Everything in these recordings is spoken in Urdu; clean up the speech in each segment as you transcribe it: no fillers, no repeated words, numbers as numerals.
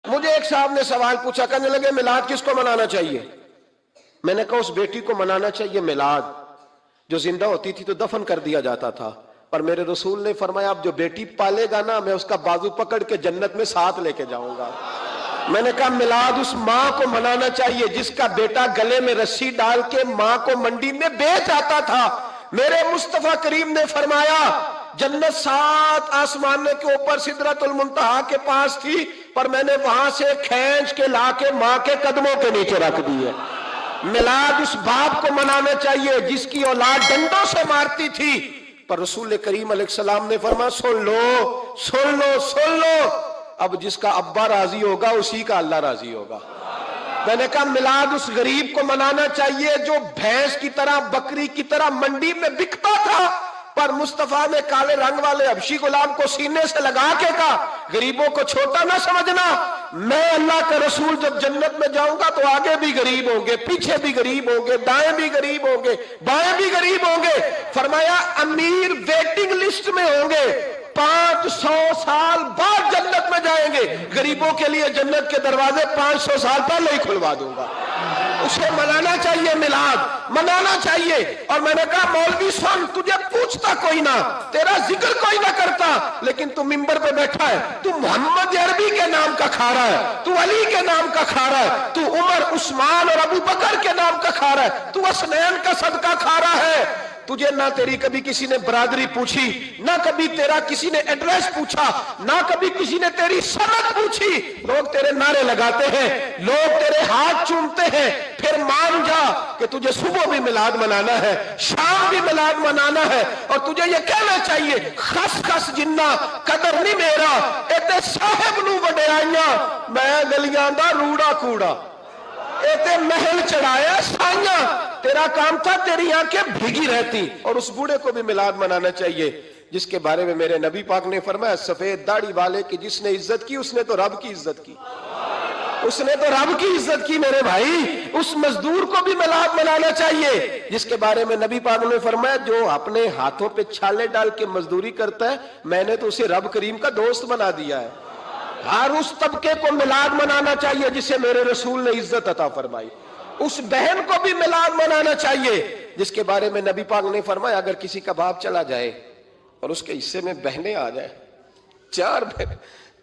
مجھے ایک صاحب نے سوال پوچھا، کہنے لگے میلاد کس کو منانا چاہیے؟ میں نے کہا اس بیٹی کو منانا چاہیے میلاد جو زندہ ہوتی تھی تو دفن کر دیا جاتا تھا، پر میرے رسول نے فرمایا اب جو بیٹی پالے گا نا میں اس کا بازو پکڑ کے جنت میں ساتھ لے کے جاؤں گا۔ میں نے کہا میلاد اس ماں کو منانا چاہیے جس کا بیٹا گلے میں رسی ڈال کے ماں کو منڈی میں بیچ آتا تھا۔ میرے مصطفیٰ کریم نے فرمایا جنت 7 آسمان کے اوپر سدرۃ المنتہا کے پاس تھی، پر میں نے وہاں سے کھینچ کے لا کے ماں کے قدموں کے نیچے رکھ دی ہے۔ میلاد اس باپ کو منانا چاہیے جس کی اولاد ڈنڈوں سے مارتی تھی، پر رسول کریم علیہ السلام نے فرمایا سن لو سن لو سن لو، اب جس کا ابا راضی ہوگا اسی کا اللہ راضی ہوگا۔ میں نے کہا میلاد اس غریب کو منانا چاہیے جو بھینس کی طرح بکری کی طرح منڈی میں بکتا تھا، پر مصطفیٰ نے کالے رنگ والے حبشی غلام کو سینے سے لگا کے کہا غریبوں کو چھوٹا نہ سمجھنا، میں اللہ کا رسول جب جنت میں جاؤں گا تو آگے بھی غریب ہوں گے، پیچھے بھی غریب ہوں گے، دائیں بھی غریب ہوں گے، بائیں بھی غریب ہوں گے۔ فرمایا امیر ویٹنگ لسٹ میں ہوں گے، 500 سال بعد جنت میں جائیں گے، غریبوں کے لیے جنت کے دروازے 500 سال پہلے ہی کھلوا دوں گا۔ اسے منانا چاہیے، میلاد منانا چاہیے۔ اور میں نے کہا مولوی سن، تجھے پوچھتا کوئی نہ، تیرا ذکر کوئی نہ کرتا، لیکن تو ممبر پہ بیٹھا ہے، تو محمد عربی کے نام کا کھا رہا ہے، تو علی کے نام کا کھا رہا ہے، تو عمر عثمان اور ابو بکر کے نام کا کھا رہا ہے، تو حسنین کا صدقہ کھا رہا ہے۔ تجھے نہ تیری کبھی کسی نے برادری پوچھی، نہ کبھی تیرا کسی نے ایڈریس پوچھا، نہ کبھی کسی نے تیری سند پوچھی، لوگ تیرے نعرے لگاتے ہیں، لوگ تیرے ہاتھ چومتے ہیں۔ پھر مان جا کہ تجھے صبح بھی میلاد منانا ہے، شام بھی میلاد منانا ہے، اور تجھے یہ کہنا چاہیے خس خس جنہ قدر نہیں میرا ایتے صاحب نو وڈیائیاں، میں گلیاں دا روڑا کوڑا، ایتے محل چڑھایا سائیاں، تیرا کام تھا تیری آنکھیں بھیگی رہتی۔ اور اس بوڑھے کو بھی میلاد منانا چاہیے جس کے بارے میں میرے نبی پاک نے فرمایا سفید داڑھی والے کی جس نے عزت کی اس نے تو رب کی عزت کی، اس نے تو رب کی عزت کی میرے بھائی۔ اس مزدور کو بھی میلاد منانا چاہیے جس کے بارے میں نبی پاک نے فرمایا جو اپنے ہاتھوں پہ چھالے ڈال کے مزدوری کرتا ہے میں نے تو اسے رب کریم کا دوست بنا دیا ہے۔ ہر اس طبقے کو میلاد منانا چاہیے جسے میرے رسول نے عزت عطا فرمائی۔ اس بہن کو بھی میلاد منانا چاہیے جس کے بارے میں نبی پاک نے فرمایا اگر کسی کا باپ چلا جائے اور اس کے حصے میں بہنیں آ جائیں، 4 بہنیں،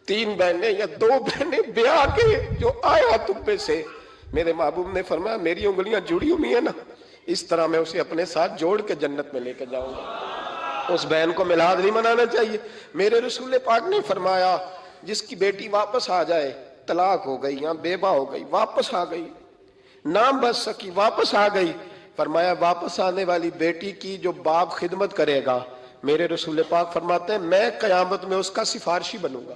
3 بہنیں یا 2 بہنیں بیاہ کے جو آیا تبے سے، میرے محبوب نے فرمایا میری انگلیاں جڑی ہوئی ہیں نا، اس طرح میں اسے اپنے ساتھ جوڑ کے جنت میں لے کے جاؤں گا۔ اس بہن کو میلاد نہیں منانا چاہیے۔ میرے رسول پاک نے فرمایا جس کی بیٹی واپس آ جائے، طلاق ہو گئی یا بیوہ ہو گئی، واپس آ گئی، نام بچ سکی، واپس آ گئی، فرمایا واپس آنے والی بیٹی کی جو باپ خدمت کرے گا، میرے رسول پاک فرماتے ہیں میں قیامت میں اس کا سفارشی بنوں گا۔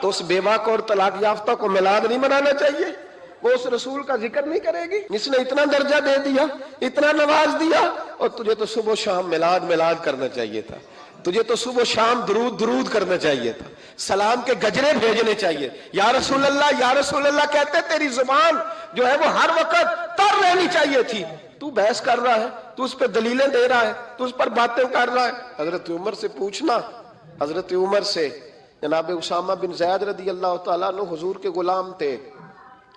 تو اس بیوہ کو اور طلاق یافتہ کو میلاد نہیں منانا چاہیے، وہ اس رسول کا ذکر نہیں کرے گی جس نے اتنا درجہ دے دیا، اتنا نواز دیا، اور تجھے تو صبح و شام میلاد میلاد کرنا چاہیے تھا، تجھے تو صبح و شام درود درود کرنا چاہیے تھا، سلام کے گجرے بھیجنے چاہیے، یا رسول اللہ یا رسول اللہ کہتے تیری زبان جو ہے وہ ہر وقت تر رہنی چاہیے تھی، تو بحث کر رہا ہے، تو اس پہ دلیلیں دے رہا ہے، تو اس پر باتیں کر رہا ہے۔ حضرت عمر سے پوچھنا، حضرت عمر سے، جناب اسامہ بن زید رضی اللہ تعالیٰ عنہ حضور کے غلام تھے،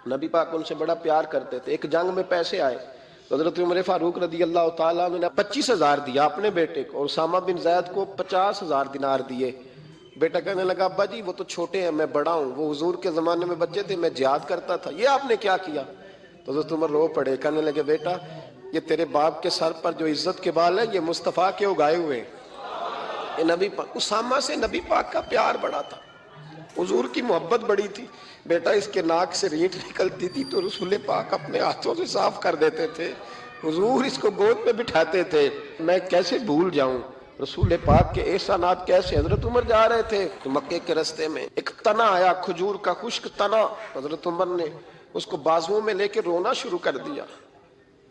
نبی پاک ان سے بڑا پیار کرتے تھے۔ ایک جنگ میں پیسے آئے، حضرت عمر فاروق رضی اللہ تعالیٰ عنہ نے 25,000 دیا اپنے بیٹے کو، اور اسامہ بن زید کو 50,000 دینار دیے۔ بیٹا کہنے لگا ابا جی وہ تو چھوٹے ہیں میں بڑا ہوں، وہ حضور کے زمانے میں بچے تھے میں جہاد کرتا تھا، یہ آپ نے کیا کیا؟ تو حضرت عمر رو پڑے، کہنے لگے بیٹا یہ تیرے باپ کے سر پر جو عزت کے بال ہے یہ مصطفیٰ کے اگائے ہوئے ہیں۔ یہ نبی پاک، اسامہ سے نبی پاک کا پیار بڑا تھا، حضور کی محبت بڑی تھی۔ بیٹا اس کے ناک سے ریٹ نکلتی تھی تو رسول پاک اپنے ہاتھوں سے صاف کر دیتے تھے، حضور اس کو گود پہ بٹھاتے تھے۔ میں کیسے بھول جاؤں رسول پاک کے احسانات کیسے۔ حضرت عمر جا رہے تھے تو مکے کے رستے میں ایک تنا آیا، کھجور کا خشک تنا، حضرت عمر نے اس کو بازوؤں میں لے کے رونا شروع کر دیا۔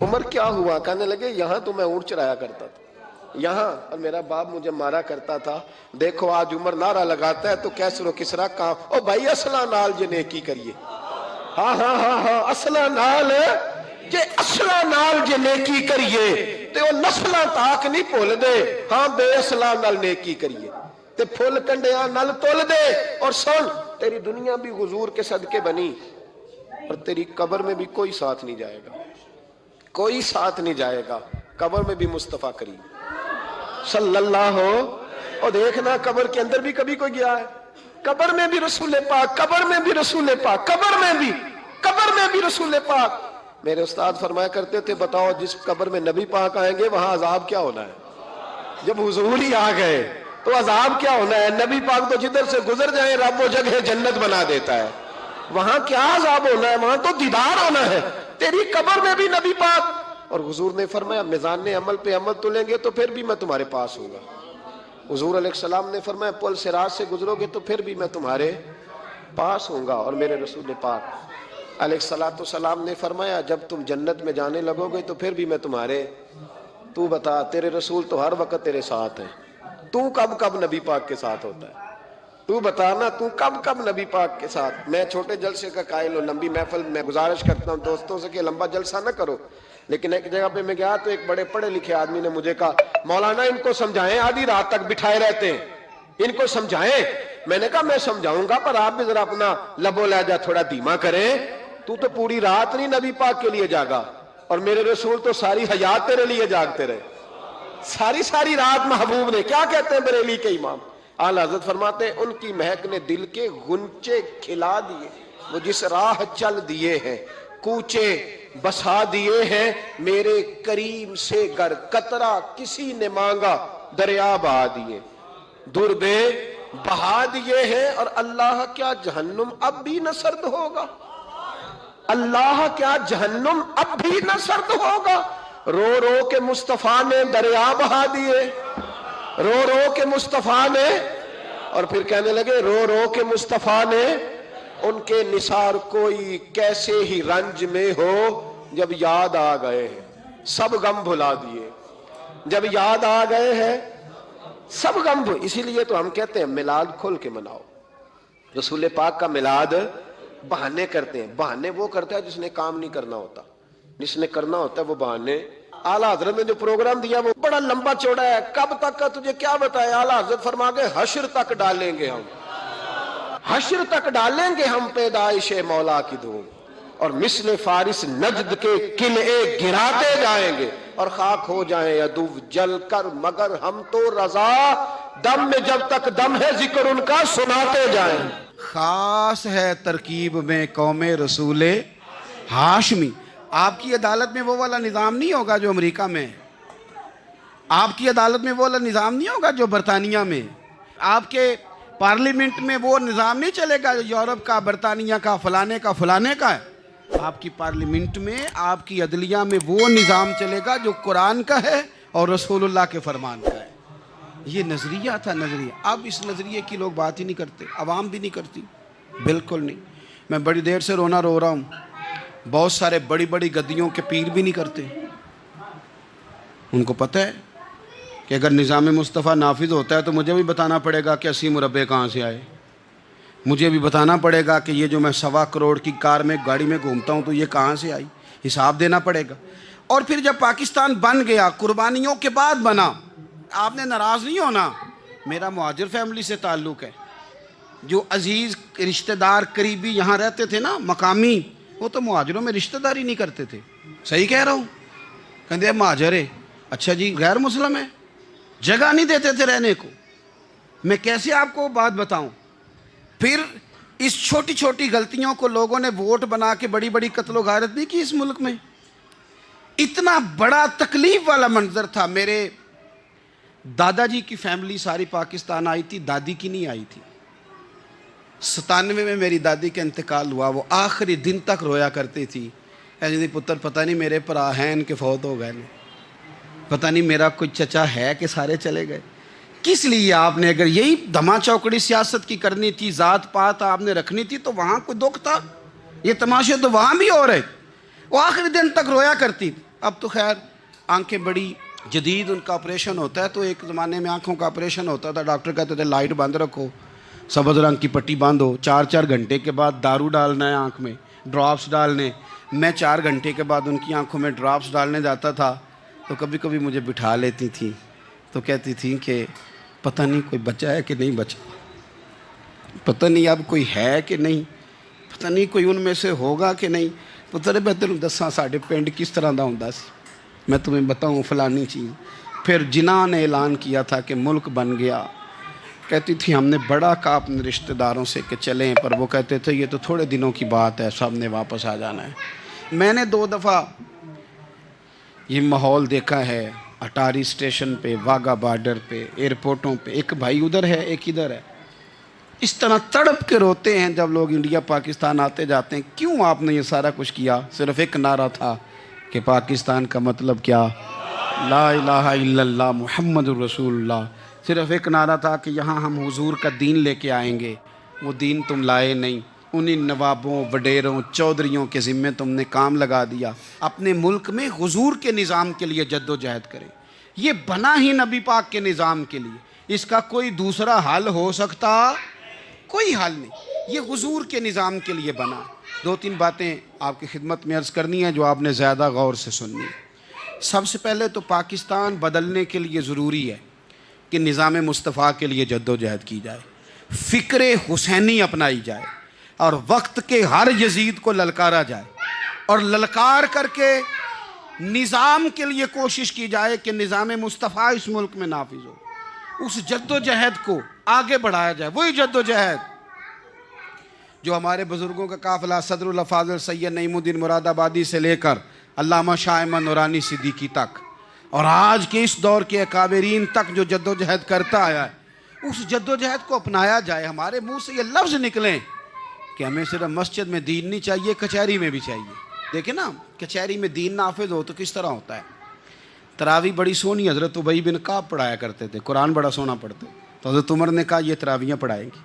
عمر کیا ہوا؟ کہنے لگے یہاں تو میں اونٹ چرایا کرتا تھا، یہاں، اور میرا باپ مجھے مارا کرتا تھا، دیکھو آج عمر نعرہ لگاتا ہے تو کیسر و کسرا کہاں، او بھائی اصلہ نال جے نیکی کریے، ہاں ہاں ہاں ہاں اصلہ نال جے، اصلہ نال جے نیکی کریے تے وہ نسلہ تاک نہیں بھول دے، ہاں بے اصلہ نال نیکی کریے تے پھول کنڈیاں نال تول دے۔ اور سن تیری دنیا بھی حضور کے صدقے بنی اور تیری قبر میں بھی کوئی ساتھ نہیں جائے گا, کوئی ساتھ نہیں جائے گا, قبر میں بھی مصطفیٰ کریم صلی اللہ ہو. اور دیکھنا قبر کے اندر بھی کبھی کوئی گیا ہے؟ قبر میں بھی رسول پاک, قبر میں بھی رسول پاک, قبر میں بھی رسول پاک. میرے استاد فرمایا کرتے تھے بتاؤ جس قبر میں نبی پاک آئیں گے وہاں عذاب کیا ہونا ہے؟ جب حضور ہی آ گئے تو عذاب کیا ہونا ہے؟ نبی پاک تو جدھر سے گزر جائیں رب وہ جگہ جنت بنا دیتا ہے, وہاں کیا عذاب ہونا ہے؟ وہاں تو دیدار ہونا ہے. تیری قبر میں بھی نبی پاک. اور حضور نے فرمایا میزان عمل پہ عمل تلیں گے تو پھر بھی میں تمہارے پاس ہوں گا. حضور علیہ السلام نے فرمایا پل صراط سے گزرو گے تو پھر بھی میں تمہارے پاس ہوں گا. اور میرے رسول پاک علیہ الصلوۃ والسلام نے فرمایا جب تم جنت میں جانے لگو گے تو پھر بھی میں تمہارے. تو بتا تیرے رسول تو ہر وقت تیرے ساتھ ہیں, تو کب نبی پاک کے ساتھ ہوتا ہے؟ تو بتانا تو کب نبی پاک کے ساتھ؟ میں چھوٹے جلسے کا قائل ہوں, لمبی محفل میں گزارش کرتا ہوں دوستوں سے کہ لمبا جلسہ نہ کرو, لیکن ایک جگہ پہ میں گیا تو ایک بڑے پڑھے لکھے آدمی نے مجھے کہا مولانا ان کو سمجھائیں, آدھی رات تک بٹھائے رہتے ہیں, ان کو سمجھائیں. میں نے کہا میں سمجھاؤں گا پر آپ بھی ذرا اپنا لب و لہجہ تھوڑا دھیما کریں. تو پوری رات نہیں نبی پاک کے لیے جاگا اور میرے رسول تو ساری حیات تیرے لیے جاگتے رہے, ساری رات محبوب نے. کیا کہتے ہیں بریلی کے امام اعلیٰ حضرت فرماتے ہیں ان کی مہک نے دل کے غنچے کھلا دیے, وہ جس راہ چل دیے ہیں کوچے بسا دیے ہیں, میرے کریم سے گر قطرہ کسی نے مانگا دریا بہا دیے, دربے بہا دیے ہیں. اور اللہ کیا جہنم اب بھی نہ سرد ہوگا؟ اللہ کیا جہنم اب بھی نہ سرد ہوگا؟ رو رو کے مصطفیٰ نے دریا بہا دیے, رو رو کے مصطفیٰ نے. اور پھر کہنے لگے رو رو کے مصطفیٰ نے ان کے نثار کوئی کیسے ہی رنج میں ہو, جب یاد آ گئے ہیں سب غم بھلا دیے, جب یاد آ گئے ہیں سب غم. اسی لیے تو ہم کہتے ہیں میلاد کھول کے مناؤ. رسول پاک کا میلاد بہانے کرتے ہیں, بہانے وہ کرتا ہے جس نے کام نہیں کرنا ہوتا, جس نے کرنا ہوتا ہے وہ بہانے. اعلیٰ حضرت نے جو پروگرام دیا وہ بڑا لمبا چوڑا ہے, کب تک کا تجھے کیا بتایا. اعلیٰ حضرت فرما گئے حشر تک ڈالیں گے ہم, حشر تک ڈالیں گے ہم پیدائش مولا کی دھوم, اور مثل فارس نجد کے قلعے گراتے جائیں گے, اور خاک ہو جائیں عدو جل کر مگر ہم تو رضا, دم میں جب تک دم ہے ذکر ان کا سناتے جائیں. خاص ہے ترکیب میں قوم رسول ہاشمی. آپ کی عدالت میں وہ والا نظام نہیں ہوگا جو امریکہ میں ہے, آپ کی عدالت میں وہ والا نظام نہیں ہوگا جو برطانیہ میں, آپ کے پارلیمنٹ میں وہ نظام نہیں چلے گا جو یورپ کا, برطانیہ کا, فلانے کا ہے. آپ کی پارلیمنٹ میں, آپ کی عدلیہ میں وہ نظام چلے گا جو قرآن کا ہے اور رسول اللہ کے فرمان کا ہے. یہ نظریہ تھا, نظریہ. اب اس نظریے کی لوگ بات ہی نہیں کرتے, عوام بھی نہیں کرتی, بالکل نہیں. میں بڑی دیر سے رو رہا ہوں. بہت سارے بڑی گدیوں کے پیر بھی نہیں کرتے. ان کو پتہ ہے کہ اگر نظام مصطفیٰ نافذ ہوتا ہے تو مجھے بھی بتانا پڑے گا کہ 80 مربع کہاں سے آئے, مجھے بھی بتانا پڑے گا کہ یہ جو میں 1.25 کروڑ کی کار میں گاڑی میں گھومتا ہوں تو یہ کہاں سے آئی, حساب دینا پڑے گا. اور پھر جب پاکستان بن گیا, قربانیوں کے بعد بنا, آپ نے ناراض نہیں ہونا, میرا مہاجر فیملی سے تعلق ہے. جو عزیز رشتہ دار قریبی یہاں رہتے تھے نا مقامی, وہ تو مہاجروں میں رشتہ داری نہیں کرتے تھے. صحیح کہہ رہا ہوں؟ کہتے مہاجر ہے, اچھا جی غیر مسلم ہے, جگہ نہیں دیتے تھے رہنے کو. میں کیسے آپ کو بات بتاؤں. پھر اس چھوٹی چھوٹی غلطیوں کو لوگوں نے ووٹ بنا کے بڑی قتل و غارت نہیں کی اس ملک میں. اتنا بڑا تکلیف والا منظر تھا. میرے دادا جی کی فیملی ساری پاکستان آئی تھی, دادی کی نہیں آئی تھی. 97 میں میری دادی کا انتقال ہوا. وہ آخری دن تک رویا کرتی تھی, اے جی پتر پتہ نہیں میرے پرا ہیں کہ فوت ہو گئے, پتہ نہیں میرا کوئی چچا ہے کہ سارے چلے گئے. کس لیے آپ نے, اگر یہی دھما چوکڑی سیاست کی کرنی تھی, ذات پات آپ نے رکھنی تھی, تو وہاں کوئی دکھ تھا. یہ تماشے تو وہاں بھی ہو رہے. وہ آخری دن تک رویا کرتی تھی. اب تو خیر آنکھیں بڑی جدید, ان کا آپریشن ہوتا ہے. تو ایک زمانے میں آنکھوں کا آپریشن ہوتا تھا, ڈاکٹر کہتے تھے لائٹ بند رکھو, سبز رنگ کی پٹی باندھو, 4 گھنٹے کے بعد دارو ڈالنا ہے آنکھ میں, ڈراپس ڈالنے. میں 4 گھنٹے کے بعد ان کی آنکھوں میں ڈراپس ڈالنے جاتا تھا, تو کبھی کبھی مجھے بٹھا لیتی تھیں, تو کہتی تھیں کہ پتہ نہیں کوئی بچا ہے کہ نہیں بچا, پتہ نہیں اب کوئی ہے کہ نہیں, پتہ نہیں کوئی ان میں سے ہوگا کہ نہیں. پتر میں تینوں دساں ساڈے پنڈ کس طرح دا ہوندا سی, میں تمہیں بتاؤں فلانی چیز. پھر جناح نے اعلان کیا تھا کہ ملک بن گیا, کہتی تھی ہم نے بڑا کہا اپنے رشتہ داروں سے کہ چلیں, پر وہ کہتے تھے یہ تو تھوڑے دنوں کی بات ہے, سب نے واپس آ جانا ہے. میں نے 2 دفعہ یہ ماحول دیکھا ہے اٹاری اسٹیشن پہ, واگا بارڈر پہ, ایئرپورٹوں پہ, ایک بھائی ادھر ہے ایک ادھر ہے, اس طرح تڑپ کے روتے ہیں جب لوگ انڈیا پاکستان آتے جاتے ہیں. کیوں آپ نے یہ سارا کچھ کیا؟ صرف ایک نعرہ تھا کہ پاکستان کا مطلب کیا, لا الہ الا اللہ محمد الرسول اللہ. صرف ایک نعرہ تھا کہ یہاں ہم حضور کا دین لے کے آئیں گے. وہ دین تم لائے نہیں, انہی نوابوں, وڈیروں, چودھریوں کے ذمے تم نے کام لگا دیا. اپنے ملک میں حضور کے نظام کے لیے جد و جہد کریں. یہ بنا ہی نبی پاک کے نظام کے لیے, اس کا کوئی دوسرا حل ہو سکتا؟ کوئی حل نہیں. یہ حضور کے نظام کے لیے بنا. 2-3 باتیں آپ کی خدمت میں عرض کرنی ہے جو آپ نے زیادہ غور سے سننی ہے. سب سے پہلے تو پاکستان بدلنے کے لیے ضروری ہے کہ نظام مصطفیٰ کے لیے جد و جہد کی جائے, فکر حسینی اپنائی جائے, اور وقت کے ہر یزید کو للکارا جائے, اور للکار کر کے نظام کے لیے کوشش کی جائے کہ نظام مصطفیٰ اس ملک میں نافذ ہو. اس جد و جہد کو آگے بڑھایا جائے. وہی جد و جہد جو ہمارے بزرگوں کا قافلہ صدر الافاضل سید نعیم الدین مراد آبادی سے لے کر علامہ شاہ احمد نورانی صدیقی تک, اور آج کے اس دور کے اکابرین تک جو جد و جہد کرتا آیا ہے, اس جد و جہد کو اپنایا جائے. ہمارے منہ سے یہ لفظ نکلیں کہ ہمیں صرف مسجد میں دین نہیں چاہیے, کچہری میں بھی چاہیے. دیکھیں نا, کچہری میں دین نافذ ہو تو کس طرح ہوتا ہے. تراویح بڑی سونی حضرت ابی بن کعب پڑھایا کرتے تھے, قرآن بڑا سونا پڑھتے, تو حضرت عمر نے کہا یہ تراویحیں پڑھائیں گی.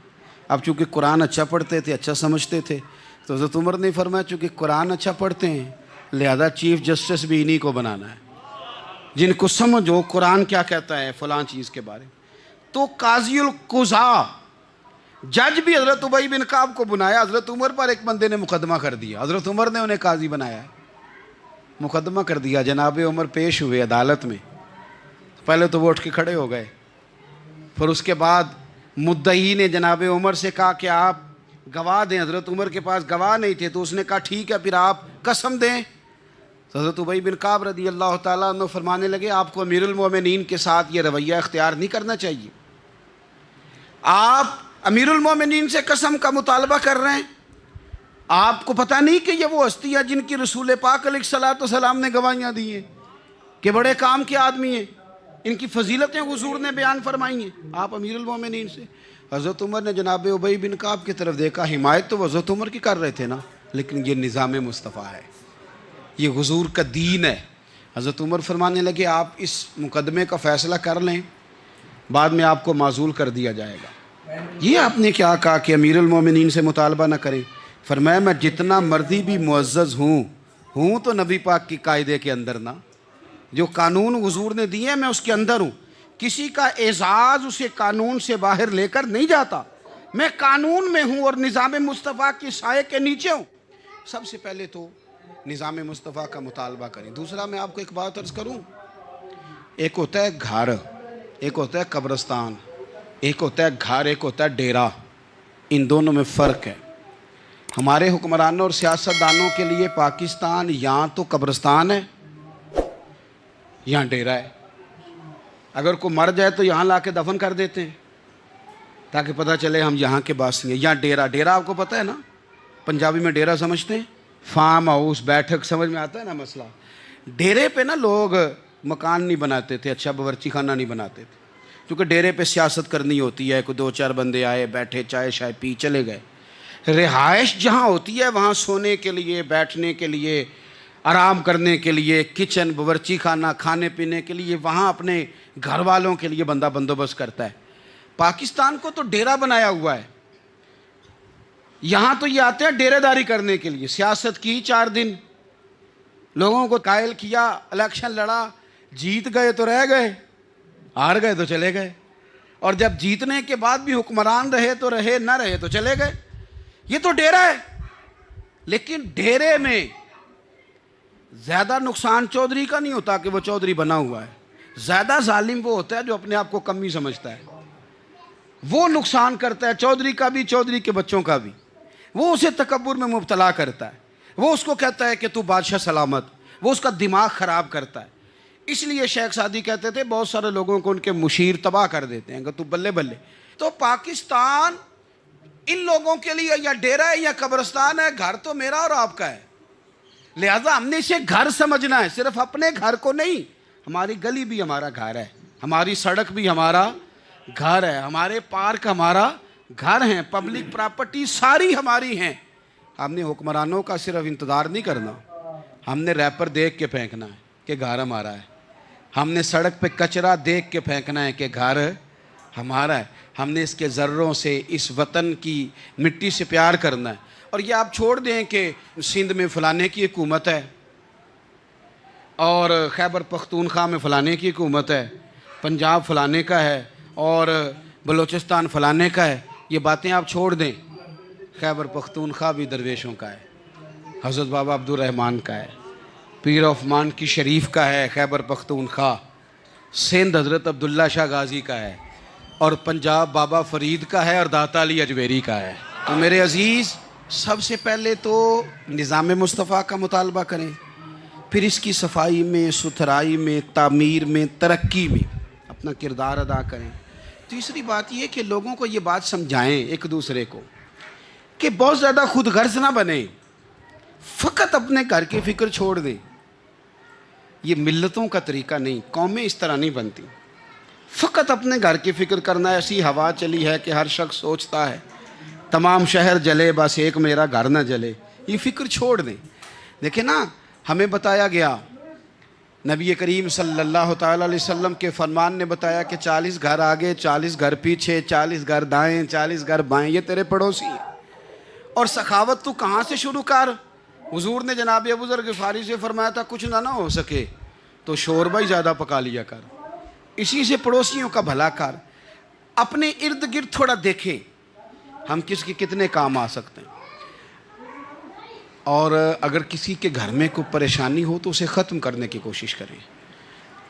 اب چونکہ قرآن اچھا پڑھتے تھے, اچھا سمجھتے تھے, تو حضرت عمر نے فرمایا چونکہ قرآن اچھا پڑھتے ہیں لہذا چیف جسٹس بھی انہی کو بنانا ہے, جن کو سمجھو قرآن کیا کہتا ہے فلاں چیز کے بارے میں. تو قاضی القضاء جج بھی حضرت ابی بن کعب کو بنایا. حضرت عمر پر ایک بندے نے مقدمہ کر دیا, حضرت عمر نے انہیں قاضی بنایا, مقدمہ کر دیا. جناب عمر پیش ہوئے عدالت میں, پہلے تو وہ اٹھ کے کھڑے ہو گئے, پھر اس کے بعد مدعی نے جناب عمر سے کہا کہ آپ گواہ دیں. حضرت عمر کے پاس گواہ نہیں تھے, تو اس نے کہا ٹھیک ہے پھر آپ قسم دیں. تو حضرت ابی بن کعب رضی اللہ تعالیٰ عنہ فرمانے لگے آپ کو امیر المومنین کے ساتھ یہ رویہ اختیار نہیں کرنا چاہیے. آپ امیر المومنین سے قسم کا مطالبہ کر رہے ہیں, آپ کو پتہ نہیں کہ یہ وہ ہستی ہے جن کی رسول پاک علیہ الصلوۃ والسلام نے گواہیاں دی ہیں کہ بڑے کام کے آدمی ہیں, ان کی فضیلتیں حضور نے بیان فرمائی ہیں, آپ امیر المومنین سے. حضرت عمر نے جناب ابی بن کعب کی طرف دیکھا, حمایت تو حضرت عمر کی کر رہے تھے نا, لیکن یہ نظام مصطفیٰ ہے, یہ حضور کا دین ہے. حضرت عمر فرمانے لگے آپ اس مقدمے کا فیصلہ کر لیں, بعد میں آپ کو معزول کر دیا جائے گا. یہ آپ نے کیا کہا کہ امیر المومنین سے مطالبہ نہ کریں؟ فرمایا میں جتنا مرضی بھی معزز ہوں تو نبی پاک کی قاعدے کے اندر نا, جو قانون حضور نے دیے میں اس کے اندر ہوں. کسی کا اعزاز اسے قانون سے باہر لے کر نہیں جاتا, میں قانون میں ہوں اور نظام مصطفیٰ کی سائے کے نیچے ہوں. سب سے پہلے تو نظام مصطفیٰ کا مطالبہ کریں. دوسرا میں آپ کو ایک بات عرض کروں, ایک ہوتا ہے گھر, ایک ہوتا ہے قبرستان, ایک ہوتا ہے گھر, ایک ہوتا ہے ڈیرا. ان دونوں میں فرق ہے. ہمارے حکمرانوں اور سیاستدانوں کے لیے پاکستان یہاں تو قبرستان ہے, یہاں ڈیرا ہے. اگر کوئی مر جائے تو یہاں لا کے دفن کر دیتے ہیں تاکہ پتہ چلے ہم یہاں کے باسی ہیں. یہاں ڈیرا آپ کو پتہ ہے نا, پنجابی میں ڈیرا سمجھتے ہیں, فارم ہاؤس, بیٹھک, سمجھ میں آتا ہے نا مسئلہ. ڈیرے پہ نا لوگ مکان نہیں بناتے تھے, اچھا باورچی خانہ نہیں بناتے تھے, کیونکہ ڈیرے پہ سیاست کرنی ہوتی ہے, کوئی 2-4 بندے آئے, بیٹھے, چائے شائے پی, چلے گئے. رہائش جہاں ہوتی ہے وہاں سونے کے لیے, بیٹھنے کے لیے, آرام کرنے کے لیے, کچن, باورچی خانہ, کھانے پینے کے لیے, وہاں اپنے گھر والوں کے لیے بندہ بندوبست کرتا ہے. پاکستان کو تو ڈیرا بنایا ہوا ہے. یہاں تو یہ آتے ہیں ڈیرے داری کرنے کے لیے. سیاست کی 4 دن, لوگوں کو قائل کیا, الیکشن لڑا, جیت گئے تو رہ گئے, ہار گئے تو چلے گئے, اور جب جیتنے کے بعد بھی حکمران رہے تو رہے, نہ رہے تو چلے گئے. یہ تو ڈیرا ہے. لیکن ڈیرے میں زیادہ نقصان چودھری کا نہیں ہوتا کہ وہ چودھری بنا ہوا ہے, زیادہ ظالم وہ ہوتا ہے جو اپنے آپ کو کمی سمجھتا ہے. وہ نقصان کرتا ہے، چودھری کا بھی، چودھری کے بچوں کا بھی. وہ اسے تکبر میں مبتلا کرتا ہے، وہ اس کو کہتا ہے کہ تو بادشاہ سلامت، وہ اس کا دماغ خراب کرتا ہے. اس لیے شیخ سعدی کہتے تھے بہت سارے لوگوں کو ان کے مشیر تباہ کر دیتے ہیں کہ تو بلے بلے. تو پاکستان ان لوگوں کے لیے یا ڈیرا ہے یا قبرستان ہے، گھر تو میرا اور آپ کا ہے. لہذا ہم نے اسے گھر سمجھنا ہے، صرف اپنے گھر کو نہیں. ہماری گلی بھی ہمارا گھر ہے، ہماری سڑک بھی ہمارا گھر ہے، ہمارے پارک ہمارا گھر ہیں، پبلک پراپرٹی ساری ہماری ہیں. ہم نے حکمرانوں کا صرف انتظار نہیں کرنا، ہم نے ریپر دیکھ کے پھینکنا ہے کہ گھر ہمارا ہے. ہم نے سڑک پہ کچرا دیکھ کے پھینکنا ہے کہ گھر ہمارا ہے. ہم نے اس کے ذروں سے، اس وطن کی مٹی سے پیار کرنا ہے. اور یہ آپ چھوڑ دیں کہ سندھ میں فلانے کی حکومت ہے اور خیبر پختونخوا میں فلانے کی حکومت ہے، پنجاب فلانے کا ہے اور بلوچستان فلانے کا ہے. یہ باتیں آپ چھوڑ دیں. خیبر پختونخوا بھی درویشوں کا ہے، حضرت بابا عبد الرحمن کا ہے، پیر آف مان کی شریف کا ہے خیبر پختونخوا. سندھ حضرت عبداللہ شاہ غازی کا ہے، اور پنجاب بابا فرید کا ہے اور داتا علی اجمیری کا ہے. تو میرے عزیز، سب سے پہلے تو نظام مصطفیٰ کا مطالبہ کریں، پھر اس کی صفائی میں، ستھرائی میں، تعمیر میں، ترقی میں اپنا کردار ادا کریں. تیسری بات یہ کہ لوگوں کو یہ بات سمجھائیں ایک دوسرے کو کہ بہت زیادہ خود غرض نہ بنیں، فقط اپنے گھر کی فکر چھوڑ دیں. یہ ملتوں کا طریقہ نہیں، قومیں اس طرح نہیں بنتی. فقط اپنے گھر کی فکر کرنا. ایسی ہوا چلی ہے کہ ہر شخص سوچتا ہے تمام شہر جلے بس ایک میرا گھر نہ جلے. یہ فکر چھوڑ دیں. دیکھیں نا، ہمیں بتایا گیا، نبی کریم صلی اللہ تعالیٰ علیہ وسلم کے فرمان نے بتایا کہ 40 گھر آگے، 40 گھر پیچھے، 40 گھر دائیں، 40 گھر بائیں، یہ تیرے پڑوسی ہیں. اور سخاوت تو کہاں سے شروع کر؟ حضور نے جناب ابو ذر غفاری سے فرمایا تھا کچھ نہ ہو سکے تو شوربہ ہی زیادہ پکا لیا کر، اسی سے پڑوسیوں کا بھلا کر. اپنے ارد گرد تھوڑا دیکھیں ہم کس کے کتنے کام آ سکتے ہیں، اور اگر کسی کے گھر میں کوئی پریشانی ہو تو اسے ختم کرنے کی کوشش کریں.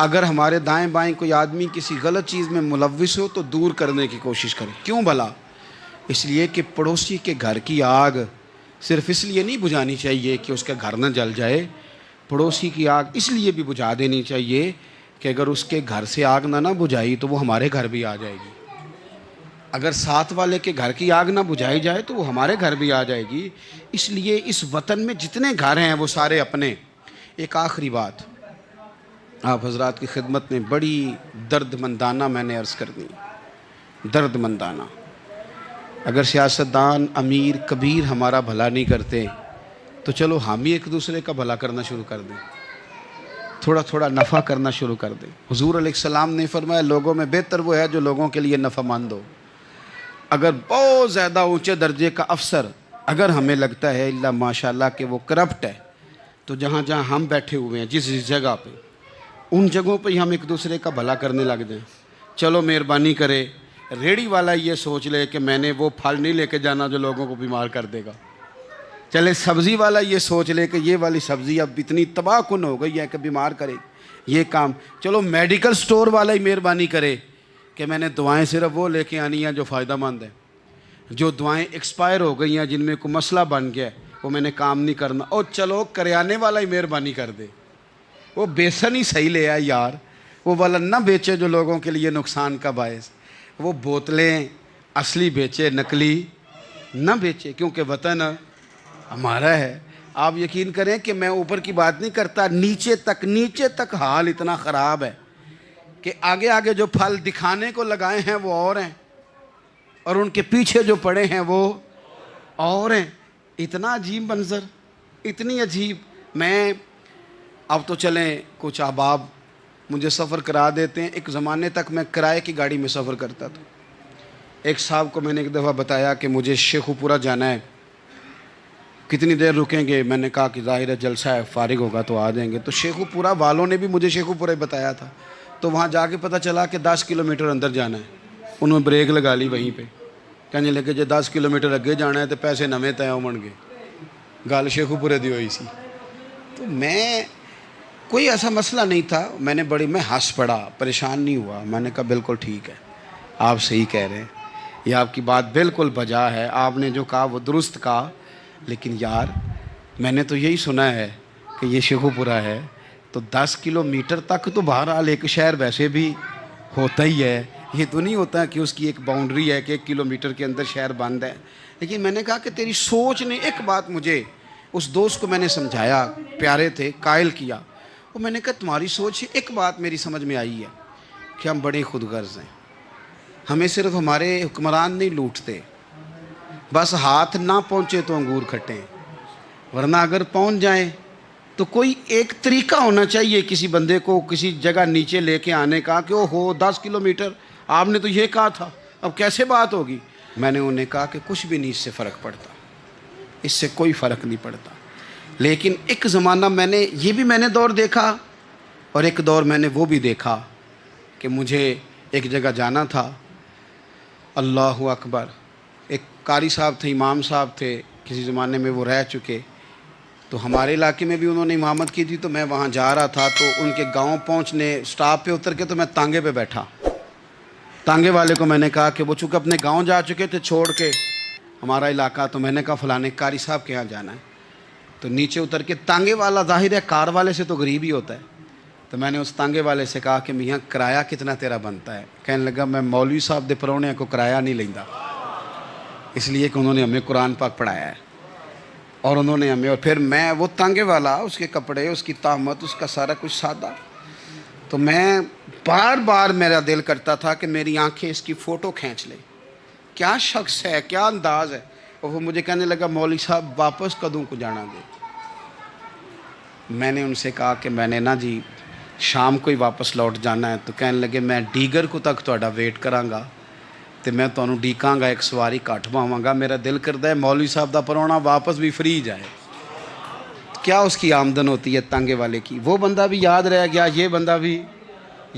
اگر ہمارے دائیں بائیں کوئی آدمی کسی غلط چیز میں ملوث ہو تو دور کرنے کی کوشش کریں. کیوں بھلا؟ اس لیے کہ پڑوسی کے گھر کی آگ صرف اس لیے نہیں بجھانی چاہیے کہ اس کا گھر نہ جل جائے. پڑوسی کی آگ اس لیے بھی بجھا دینی چاہیے کہ اگر اس کے گھر سے آگ نہ بجھائی تو وہ ہمارے گھر بھی آ جائے گی. اگر ساتھ والے کے گھر کی آگ نہ بجھائی جائے تو وہ ہمارے گھر بھی آ جائے گی. اس لیے اس وطن میں جتنے گھر ہیں وہ سارے اپنے. ایک آخری بات آپ حضرات کی خدمت میں بڑی درد مندانہ میں نے عرض کر دی. درد مندانہ، اگر سیاستدان امیر کبیر ہمارا بھلا نہیں کرتے تو چلو ہم ہی ایک دوسرے کا بھلا کرنا شروع کر دیں، تھوڑا تھوڑا نفع کرنا شروع کر دیں. حضور علیہ السلام نے فرمایا لوگوں میں بہتر وہ ہے جو لوگوں کے لیے نفع مند ہو. اگر بہت زیادہ اونچے درجے کا افسر اگر ہمیں لگتا ہے اللہ ماشاءاللہ کہ وہ کرپٹ ہے تو جہاں جہاں ہم بیٹھے ہوئے ہیں جس جگہ پہ، ان جگہوں پہ ہی ہم ایک دوسرے کا بھلا کرنے لگ جائیں. چلو مہربانی کرے ریڑھی والا یہ سوچ لے کہ میں نے وہ پھل نہیں لے کے جانا جو لوگوں کو بیمار کر دے گا. چلے سبزی والا یہ سوچ لے کہ یہ والی سبزی اب اتنی تباہ کن ہو گئی ہے کہ بیمار کرے یہ کام. چلو میڈیکل سٹور والا ہی مہربانی کرے کہ میں نے دعائیں صرف وہ لے کے آنی ہیں جو فائدہ مند ہیں، جو دعائیں ایکسپائر ہو گئی ہیں جن میں کوئی مسئلہ بن گیا ہے وہ میں نے کام نہیں کرنا. اور چلو کریانے والا ہی مہربانی کر دے، وہ بیسن ہی صحیح لے آئے یار، وہ والا نہ بیچے جو لوگوں کے لیے نقصان کا باعث. وہ بوتلیں اصلی بیچے، نقلی نہ بیچے، کیونکہ وطن ہمارا ہے. آپ یقین کریں کہ میں اوپر کی بات نہیں کرتا، نیچے تک حال اتنا خراب ہے کہ آگے آگے جو پھل دکھانے کو لگائے ہیں وہ اور ہیں اور ان کے پیچھے جو پڑے ہیں وہ اور ہیں. اتنا عجیب منظر، اتنی عجیب. میں اب تو چلیں کچھ احباب مجھے سفر کرا دیتے ہیں. ایک زمانے تک میں کرائے کی گاڑی میں سفر کرتا تھا. ایک صاحب کو میں نے ایک دفعہ بتایا کہ مجھے شیخو پورہ جانا ہے، کتنی دیر رکیں گے؟ میں نے کہا کہ ظاہر ہے جلسہ ہے، فارغ ہوگا تو آ جائیں گے. تو شیخو پورہ والوں نے بھی مجھے شیخو پورہ بتایا تھا. تو وہاں جا کے پتہ چلا کہ 10 کلومیٹر اندر جانا ہے. انہوں نے بریک لگا لی وہیں پہ، کہنے لگے جی 10 کلومیٹر اگے جانا ہے تو پیسے نویں طے ہون گے. گل شیخو پورے دی ہوئی سی. تو میں کوئی ایسا مسئلہ نہیں تھا، میں ہنس پڑا، پریشان نہیں ہوا. میں نے کہا بالکل ٹھیک ہے، آپ صحیح کہہ رہے ہیں. یہ آپ کی بات بالکل بجا ہے، آپ نے جو کہا وہ درست کہا، لیکن یار میں نے تو یہی سنا ہے کہ یہ شیخو پورہ ہے تو 10 کلومیٹر تک تو بہرحال ایک شہر ویسے بھی ہوتا ہی ہے، یہ تو نہیں ہوتا کہ اس کی ایک باؤنڈری ہے کہ 1 کلومیٹر کے اندر شہر بند ہے۔ لیکن میں نے کہا کہ تیری سوچ نے ایک بات مجھے، اس دوست کو میں نے سمجھایا، پیارے تھے، قائل کیا، اور میں نے کہا تمہاری سوچ سے ایک بات میری سمجھ میں آئی ہے کہ ہم بڑے خود غرض ہیں، ہمیں صرف ہمارے حکمران نہیں لوٹتے، بس ہاتھ نہ پہنچے تو انگور کھٹیں، ورنہ اگر پہنچ جائیں تو کوئی ایک طریقہ ہونا چاہیے کسی بندے کو کسی جگہ نیچے لے کے آنے کا کہ او ہو 10 کلومیٹر آپ نے تو یہ کہا تھا، اب کیسے بات ہوگی؟ میں نے انہیں کہا کہ کچھ بھی نہیں اس سے فرق پڑتا، اس سے کوئی فرق نہیں پڑتا، لیکن ایک زمانہ میں نے دور دیکھا، اور ایک دور میں نے وہ بھی دیکھا کہ مجھے ایک جگہ جانا تھا، اللہ اکبر، ایک قاری صاحب تھے، امام صاحب تھے، کسی زمانے میں وہ رہ چکے، تو ہمارے علاقے میں بھی انہوں نے امامت کی تھی، تو میں وہاں جا رہا تھا، تو ان کے گاؤں پہنچنے سٹاپ پہ اتر کے تو میں تانگے پہ بیٹھا، تانگے والے کو میں نے کہا کہ وہ چونکہ اپنے گاؤں جا چکے تھے چھوڑ کے ہمارا علاقہ، تو میں نے کہا فلانے قاری صاحب کے یہاں جانا ہے، تو نیچے اتر کے تانگے والا ظاہر ہے کار والے سے تو غریب ہی ہوتا ہے، تو میں نے اس تانگے والے سے کہا کہ میاں کرایہ کتنا تیرا بنتا ہے؟ کہنے لگا میں مولوی صاحب دے پرونے کو کرایہ نہیں لیندا، اس لیے کہ انہوں نے ہمیں قرآن پاک پڑھایا ہے، اور انہوں نے ہمیں، اور پھر میں وہ تانگے والا، اس کے کپڑے، اس کی طامت، اس کا سارا کچھ سادہ، تو میں بار بار میرا دل کرتا تھا کہ میری آنکھیں اس کی فوٹو کھینچ لیں، کیا شخص ہے، کیا انداز ہے، اور وہ مجھے کہنے لگا مولوی صاحب واپس کدوں کو جانا دے؟ میں نے ان سے کہا کہ میں نے نا جی شام کو ہی واپس لوٹ جانا ہے، تو کہنے لگے میں ڈیگر کو تک تہاڈا ویٹ کراں گا تے میں تانوں ڈیکاں گا، ایک سواری کٹ پاواں گا، میرا دل کردا ہے مولوی صاحب دا پرونا واپس بھی فری جائے۔ کیا اس کی آمدن ہوتی ہے تانگے والے کی؟ وہ بندہ بھی یاد رہ گیا، یہ بندہ بھی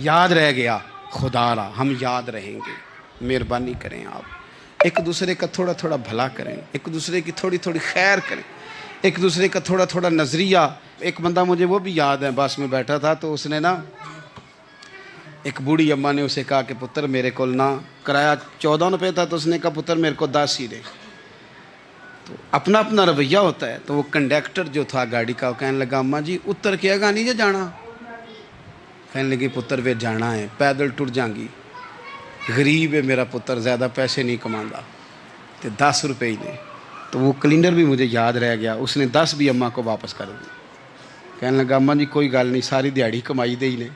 یاد رہ گیا، خدا را ہم یاد رہیں گے، مہربانی کریں آپ ایک دوسرے کا تھوڑا تھوڑا بھلا کریں، ایک دوسرے کی تھوڑی تھوڑی خیر کریں، ایک دوسرے کا تھوڑا تھوڑا نظریہ۔ ایک بندہ مجھے وہ بھی یاد ہے، بس میں بیٹھا تھا تو اس نے نا، ایک بوڑھی اماں نے اسے کہا کہ پتر میرے کو نا کرایہ 14 روپے تھا، تو اس نے کہا پتر میرے کو 10 ہی دے، تو اپنا اپنا رویہ ہوتا ہے، تو وہ کنڈکٹر جو تھا گاڑی کا، وہ کہنے لگا اماں جی اتر کے گا نہیں جے جانا؟ کہنے لگی پتر وے جانا ہے، پیدل ٹر جائیں گی، غریب ہے میرا پتر، زیادہ پیسے نہیں کماندا، تو 10 روپے ہی نے۔ تو وہ کلینڈر بھی مجھے یاد رہ گیا، اس نے 10 بھی اماں کو واپس کر دی، کہنے لگا اماں جی کوئی گل نہیں، ساری دیہڑی کمائی دے ہی نے،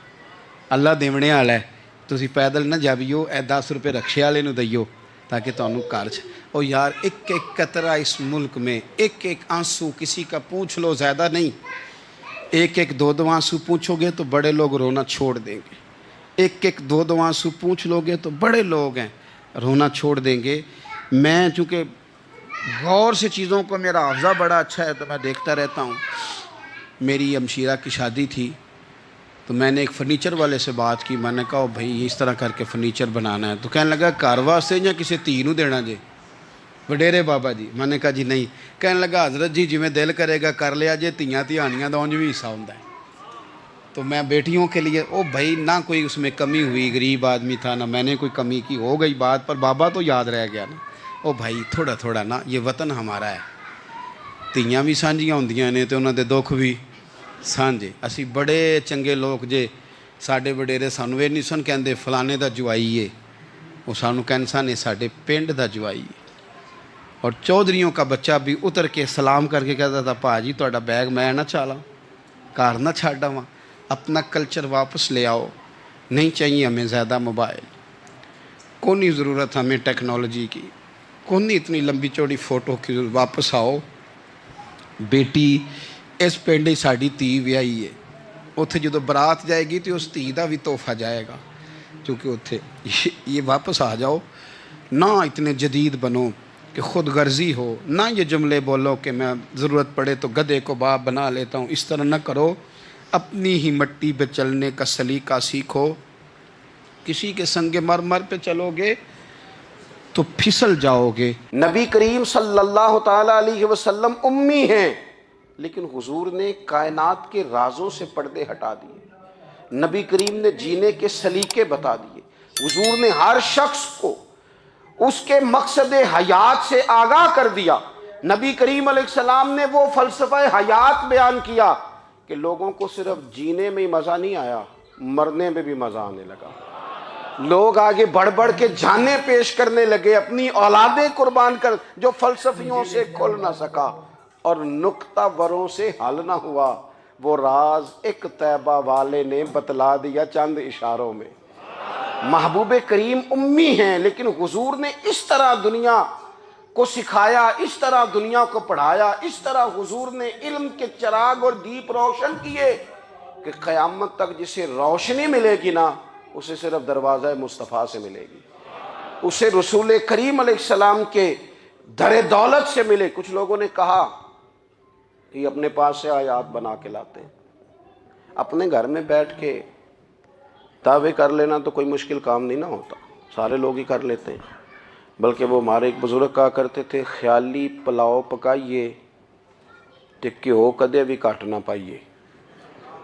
اللہ دیونے والا ہے، تسی پیدل نہ جاویو، اے 10 روپے رکشے والے نو دئیو تاکہ تانوں گھر چ۔ او یار ایک ایک قطرہ اس ملک میں، ایک ایک آنسو کسی کا پوچھ لو، زیادہ نہیں، ایک ایک 2 آنسو پوچھو گے تو بڑے لوگ رونا چھوڑ دیں گے، ایک ایک 2 آنسو پوچھ لو گے تو بڑے لوگ ہیں رونا چھوڑ دیں گے۔ میں چونکہ غور سے چیزوں کو، میرا حافظہ بڑا اچھا ہے تو میں دیکھتا رہتا ہوں۔ میری ہمشیرہ کی شادی تھی تو میں نے ایک فرنیچر والے سے بات کی، میں نے کہا بھائی اس طرح کر کے فرنیچر بنانا ہے، تو کہنے لگا گھر واسطے یا کسی تھی نو دینا جے؟ وڈیرے بابا جی۔ میں نے کہا جی نہیں۔ کہنے لگا حضرت جی جویں دل کرے گا کر لیا جے، تیاں تہانیاں دا اونج بھی حصہ ہوندا ہے، تو میں بیٹیوں کے لیے، او بھائی نہ کوئی اس میں کمی ہوئی، غریب آدمی تھا نہ میں نے کوئی کمی کی، ہو گئی بات، پر بابا تو یاد رہ گیا نا۔ او بھائی تھوڑا تھوڑا نا، یہ وطن ہمارا ہے، تیاں بھی سانجیاں ہوندیاں نے تے انہاں دے دکھ بھی سانجے۔ اسی بڑے چنگے لوگ جے، ساڈے وڈیرے سانوں اے نہیں سن کہندے فلانے دا جوائی ہے، وہ سانوں کہن سن اے ساڈے پنڈ دا جوائی ہے۔ اور چودھریوں کا بچہ بھی اتر کے سلام کر کے کہتا تھا پا جی تہاڈا بیگ میں نہ چالاں، گھر نہ چھڈ آواں، اپنا کلچر واپس لے آؤ، نہیں چاہیے ہمیں زیادہ موبائل، کونی ضرورت ہمیں ٹیکنالوجی کی، کونی اتنی لمبی چوڑی فوٹو کی، واپس آؤ۔ بیٹی اس پنڈ ہی ساڈی تھی ویائی ہے، اتھے جدو برات جائے گی تو اس تھی دا بھی تحفہ جائے گا، کیونکہ اتھے یہ واپس آ جاؤ، نہ اتنے جدید بنو کہ خود غرضی ہو، نہ یہ جملے بولو کہ میں ضرورت پڑے تو گدھے کو باپ بنا لیتا ہوں، اس طرح نہ کرو، اپنی ہی مٹی پہ چلنے کا سلیقہ سیکھو۔ کسی کے سنگ مرمر پہ چلو گے تو پھسل جاؤ گے۔ نبی کریم صلی اللہ تعالیٰ علیہ وسلم امی ہیں، لیکن حضور نے کائنات کے رازوں سے پردے ہٹا دیے، نبی کریم نے جینے کے سلیقے بتا دیے، حضور نے ہر شخص کو اس کے مقصد حیات سے آگاہ کر دیا. نبی کریم علیہ السلام نے وہ فلسفہ حیات بیان کیا کہ لوگوں کو صرف جینے میں ہی مزہ نہیں آیا، مرنے میں بھی مزہ آنے لگا. لوگ آگے بڑھ بڑھ کے جانیں پیش کرنے لگے، اپنی اولادیں قربان کر. جو فلسفیوں سے کھل نہ سکا اور نکتہ وروں سے حل نہ ہوا، وہ راز ایک طیبہ والے نے بتلا دیا چند اشاروں میں. محبوب کریم امی ہیں، لیکن حضور نے اس طرح دنیا کو سکھایا، اس طرح دنیا کو پڑھایا، اس طرح حضور نے علم کے چراغ اور دیپ روشن کیے کہ قیامت تک جسے روشنی ملے گی نا، اسے صرف دروازہ مصطفیٰ سے ملے گی، اسے رسول کریم علیہ السلام کے در دولت سے ملے. کچھ لوگوں نے کہا کہ اپنے پاس سے آیات بنا کے لاتے ہیں. اپنے گھر میں بیٹھ کے دعوے کر لینا تو کوئی مشکل کام نہیں نہ ہوتا، سارے لوگ ہی کر لیتے ہیں. بلکہ وہ ہمارے ایک بزرگ کہا کرتے تھے، خیالی پلاؤ پکائیے ٹکی ہو کدے بھی کاٹ نہ پائیے.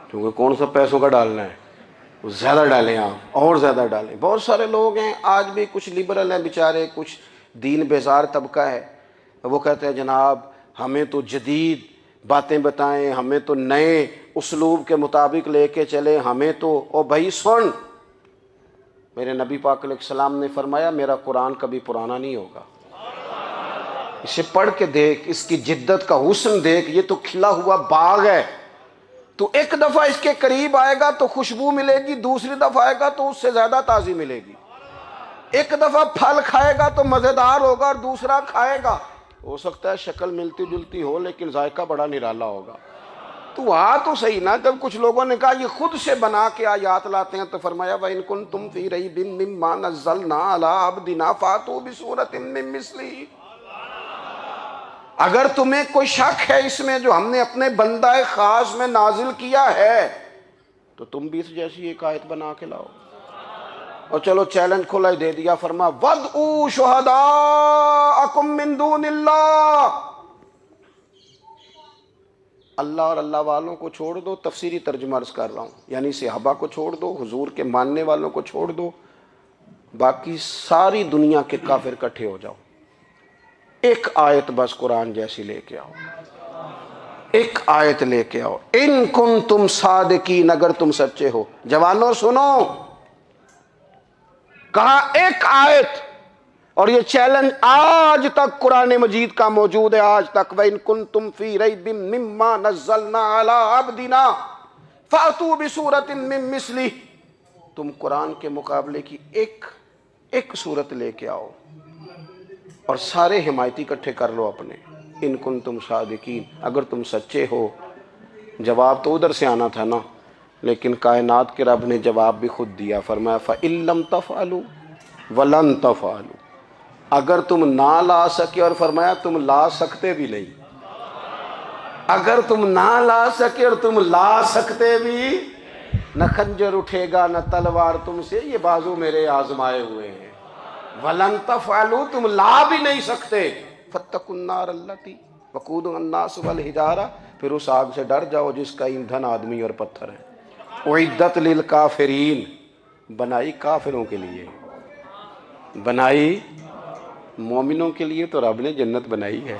کیونکہ کون سا پیسوں کا ڈالنا ہے، زیادہ ڈالیں آپ اور زیادہ ڈالیں. بہت سارے لوگ ہیں آج بھی، کچھ لبرل ہیں بیچارے، کچھ دین بیزار طبقہ ہے، وہ کہتے ہیں جناب ہمیں تو جدید باتیں بتائیں، ہمیں تو نئے اسلوب کے مطابق لے کے چلیں، ہمیں تو. او بھائی سن، میرے نبی پاک علیہ السلام نے فرمایا میرا قرآن کبھی پرانا نہیں ہوگا. اسے پڑھ کے دیکھ، اس کی جدت کا حسن دیکھ. یہ تو کھلا ہوا باغ ہے، تو ایک دفعہ اس کے قریب آئے گا تو خوشبو ملے گی، دوسری دفعہ آئے گا تو اس سے زیادہ تازی ملے گی. ایک دفعہ پھل کھائے گا تو مزیدار ہوگا اور دوسرا کھائے گا، ہو سکتا ہے شکل ملتی جلتی ہو لیکن ذائقہ بڑا نرالا ہوگا. تو تو صحیح نا. جب کچھ لوگوں نے کہا یہ خود سے بنا کے آیات لاتے ہیں تو فرمایا وَإِن كُنتُمْ فِي رَيْبٍ مِّمَّا نَزَّلْنَا عَلَىٰ عَبْدِنَا فَأْتُوا بِسُورَةٍ مِّن مِّثْلِهِ. اگر تمہیں کوئی شک ہے اس میں جو ہم نے اپنے بندہ خاص میں نازل کیا ہے تو تم بھی اس جیسی ایک آیت بنا کے لاؤ. اور چلو چیلنج کھلا ہی دے دیا، فرما وَادْعُوا شُهَدَاءَكُم مِّن دُونِ اللَّهِ. اللہ اور اللہ والوں کو چھوڑ دو، تفسیری ترجمہ عرض کر رہا ہوں، یعنی صحابہ کو چھوڑ دو، حضور کے ماننے والوں کو چھوڑ دو، باقی ساری دنیا کے کافر اکٹھے ہو جاؤ، ایک آیت بس قرآن جیسی لے کے آؤ، ایک آیت لے کے آؤ. ان کنتم صادقین، اگر تم سچے ہو. جوانوں سنو، کہا ایک آیت. اور یہ چیلنج آج تک قرآن مجید کا موجود ہے، آج تک. وَإِن كُنتُمْ فِي رَيْبٍ مِّمَّا نَزَّلْنَا عَلَىٰ عَبْدِنَا فَأْتُوا بِسُورَةٍ مِّن مِّثْلِهِ. تم قرآن کے مقابلے کی ایک صورت لے کے آؤ اور سارے حمایتی اکٹھے کر لو اپنے. ان کنتم صادقین، اگر تم سچے ہو. جواب تو ادھر سے آنا تھا نا، لیکن کائنات کے رب نے جواب بھی خود دیا. فرمایا فَإِن لَّمْ تَفْعَلُوا وَلَن تَفْعَلُوا. اگر تم نہ لا سکے، اور فرمایا تم لا سکتے بھی نہیں. اگر تم نہ لا سکے اور تم لا سکتے بھی، نہ خنجر اٹھے گا نہ تلوار تم سے، یہ بازو میرے آزمائے ہوئے ہیں. وَلَن تَفْعَلُوا، تم لا بھی نہیں سکتے. فَاتَّقُوا النَّارَ الَّتِي وَقُودُهَا النَّاسُ وَالْحِجَارَةُ، پھر اس آگ سے ڈر جاؤ جس کا ایندھن آدمی اور پتھر ہے. اُعِدَّتْ لِلْكَافِرِينَ، بنائی کافروں کے لیے، بنائی مومنوں کے لیے تو رب نے جنت بنائی ہے.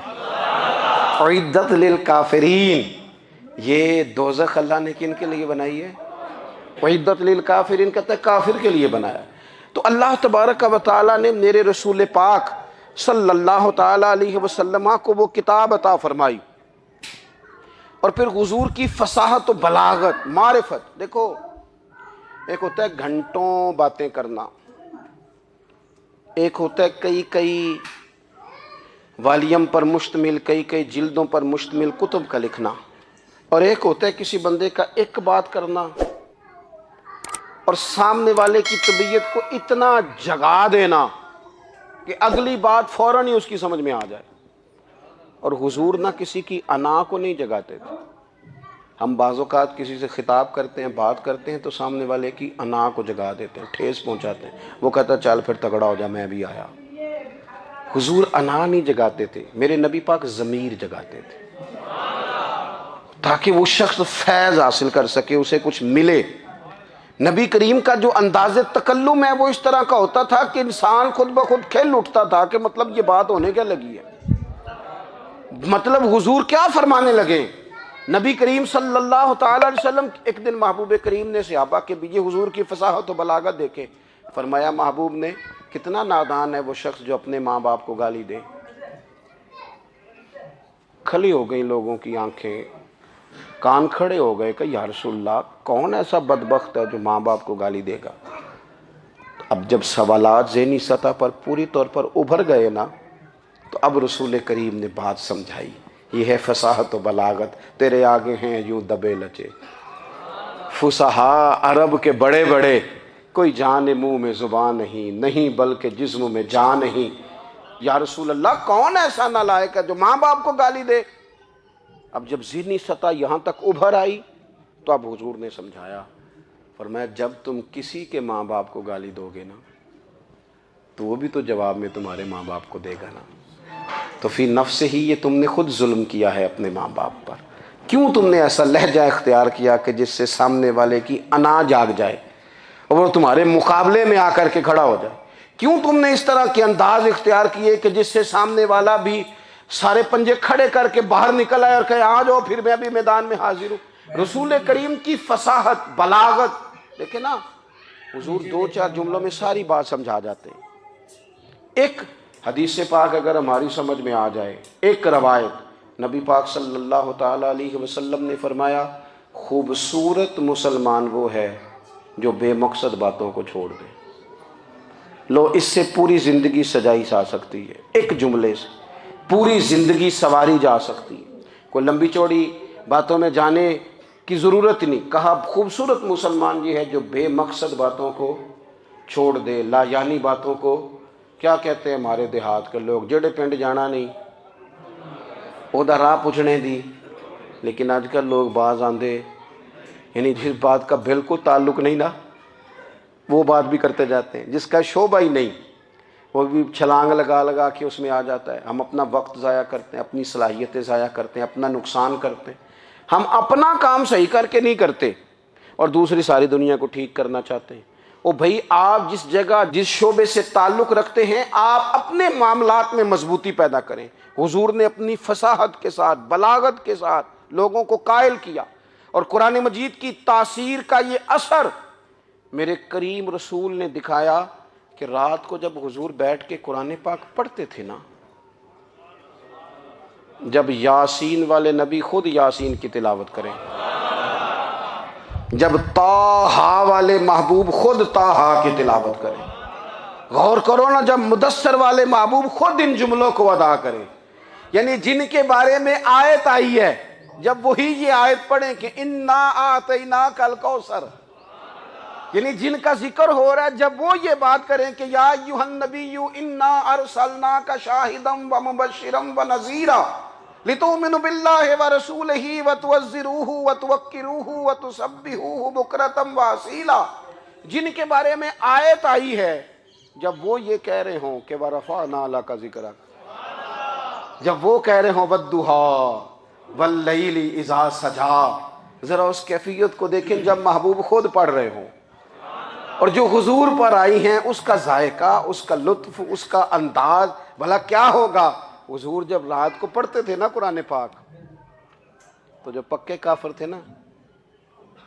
اُعِدَّتْ لِلْكَافِرِينَ، یہ دوزخ اللہ نے کن کے لیے بنائی ہے؟ اُعِدَّتْ لِلْكَافِرِينَ کہتا ہے کافر کے لیے بنایا. تو اللہ تبارک و تعالیٰ نے میرے رسول پاک صلی اللہ تعالیٰ علیہ وسلم کو وہ کتاب عطا فرمائی، اور پھر حضور کی فصاحت و بلاغت، معرفت. دیکھو ایک ہوتا ہے گھنٹوں باتیں کرنا، ایک ہوتا ہے کئی والیم پر مشتمل، کئی جلدوں پر مشتمل کتب کا لکھنا، اور ایک ہوتا ہے کسی بندے کا ایک بات کرنا اور سامنے والے کی طبیعت کو اتنا جگا دینا کہ اگلی بات فوراً ہی اس کی سمجھ میں آ جائے. اور حضور نہ کسی کی انا کو نہیں جگاتے تھے. ہم بعض اوقات کسی سے خطاب کرتے ہیں، بات کرتے ہیں تو سامنے والے کی انا کو جگا دیتے ہیں، ٹھیس پہنچاتے ہیں. وہ کہتا ہے چل پھر تگڑا ہو جا، میں بھی آیا. حضور انا نہیں جگاتے تھے، میرے نبی پاک ضمیر جگاتے تھے تاکہ وہ شخص فیض حاصل کر سکے، اسے کچھ ملے. نبی کریم کا جو انداز تکلم ہے وہ اس طرح کا ہوتا تھا کہ انسان خود بخود کھل اٹھتا تھا کہ مطلب یہ بات ہونے کیا لگی ہے، مطلب حضور کیا فرمانے لگے۔ نبی کریم صلی اللہ تعالی علیہ وسلم ایک دن محبوب کریم نے صحابہ کے بھی یہ حضور کی فصاحت و بلاغت دیکھے، فرمایا محبوب نے کتنا نادان ہے وہ شخص جو اپنے ماں باپ کو گالی دے۔ کھلی ہو گئی لوگوں کی آنکھیں، کان کھڑے ہو گئے کہ یا رسول اللہ کون ایسا بدبخت ہے جو ماں باپ کو گالی دے گا۔ اب جب سوالات ذہنی سطح پر پوری طور پر ابھر گئے نا، تو اب رسول کریم نے بات سمجھائی، یہ ہے فصاحت و بلاغت، تیرے آگے ہیں یوں دبے لچے فصحاء عرب کے بڑے بڑے، کوئی جان منہ میں زبان نہیں بلکہ جسم میں جان نہیں۔ یا رسول اللہ کون ایسا نالائق ہے جو ماں باپ کو گالی دے؟ اب جب ذہنی سطح یہاں تک ابھر آئی تو اب حضور نے سمجھایا، فرمایا جب تم کسی کے ماں باپ کو گالی دو گے نا تو وہ بھی تو جواب میں تمہارے ماں باپ کو دے گا نا، تو فی نفس ہی یہ تم نے خود ظلم کیا ہے اپنے ماں باپ پر۔ کیوں تم نے ایسا لہجہ اختیار کیا کہ جس سے سامنے والے کی انا جاگ جائے اور وہ تمہارے مقابلے میں آ کر کے کھڑا ہو جائے؟ کیوں تم نے اس طرح کے انداز اختیار کیے کہ جس سے سامنے والا بھی سارے پنجے کھڑے کر کے باہر نکل آئے اور کہے آ جاؤ پھر میں بھی میدان میں حاضر ہوں؟ رسول کریم کی فصاحت بلاغت دیکھیں نا، حضور دو چار جملوں میں ساری بات سمجھا جاتے ہیں۔ ایک حدیث پاک اگر ہماری سمجھ میں آ جائے، ایک روایت نبی پاک صلی اللہ تعالی علیہ وسلم نے فرمایا خوبصورت مسلمان وہ ہے جو بے مقصد باتوں کو چھوڑ دے۔ لو اس سے پوری زندگی سجائی جا سکتی ہے، ایک جملے سے پوری زندگی سواری جا سکتی ہے، کوئی لمبی چوڑی باتوں میں جانے کی ضرورت نہیں۔ کہا خوبصورت مسلمان یہ ہے جو بے مقصد باتوں کو چھوڑ دے، لا یعنی باتوں کو، کیا کہتے ہیں ہمارے دیہات کے لوگ، جڑے پنڈ جانا نہیں اودا راہ پوچھنے دی، لیکن آج کل لوگ باز آندے یعنی جس بات کا بالکل تعلق نہیں نا وہ بات بھی کرتے جاتے ہیں، جس کا شعبہ ہی نہیں وہ بھی چھلانگ لگا لگا کے اس میں آ جاتا ہے۔ ہم اپنا وقت ضائع کرتے ہیں، اپنی صلاحیتیں ضائع کرتے ہیں، اپنا نقصان کرتے ہیں، ہم اپنا کام صحیح کر کے نہیں کرتے اور دوسری ساری دنیا کو ٹھیک کرنا چاہتے ہیں۔ او بھائی آپ جس جگہ جس شعبے سے تعلق رکھتے ہیں آپ اپنے معاملات میں مضبوطی پیدا کریں۔ حضور نے اپنی فصاحت کے ساتھ بلاغت کے ساتھ لوگوں کو قائل کیا، اور قرآن مجید کی تاثیر کا یہ اثر میرے کریم رسول نے دکھایا کہ رات کو جب حضور بیٹھ کے قرآن پاک پڑھتے تھے نا، جب یاسین والے نبی خود یاسین کی تلاوت کریں، جب طٰہٰ والے محبوب خود طٰہٰ کی تلاوت کریں، غور کرو نا جب مدثر والے محبوب خود ان جملوں کو ادا کریں، یعنی جن کے بارے میں آیت آئی ہے جب وہی یہ آیت پڑھیں کہ اِنَّا أَعْطَيْنَاكَ الْكَوْثَرَ، یعنی جن کا ذکر ہو رہا ہے جب وہ یہ بات کریں کہ یا ایھا النبی انا ارسلناک شاہدا ومبشرا ونذیرا لتؤمنوا باللہ ورسولہ وتعزروہ وتوقروہ وتسبحوہ بکرۃ واصیلا، جن کے بارے میں آیت آئی ہے جب وہ یہ کہہ رہے ہوں کہ ورفعنا لک ذکرک، جب وہ کہہ رہے ہوں والضحیٰ واللیل اذا سجا، ذرا اس کیفیت کو دیکھیں جب محبوب خود پڑھ رہے ہوں، اور جو حضور پر آئی ہیں اس کا ذائقہ، اس کا لطف، اس کا انداز بھلا کیا ہوگا۔ حضور جب رات کو پڑھتے تھے نا قرآن پاک تو جو پکے کافر تھے نا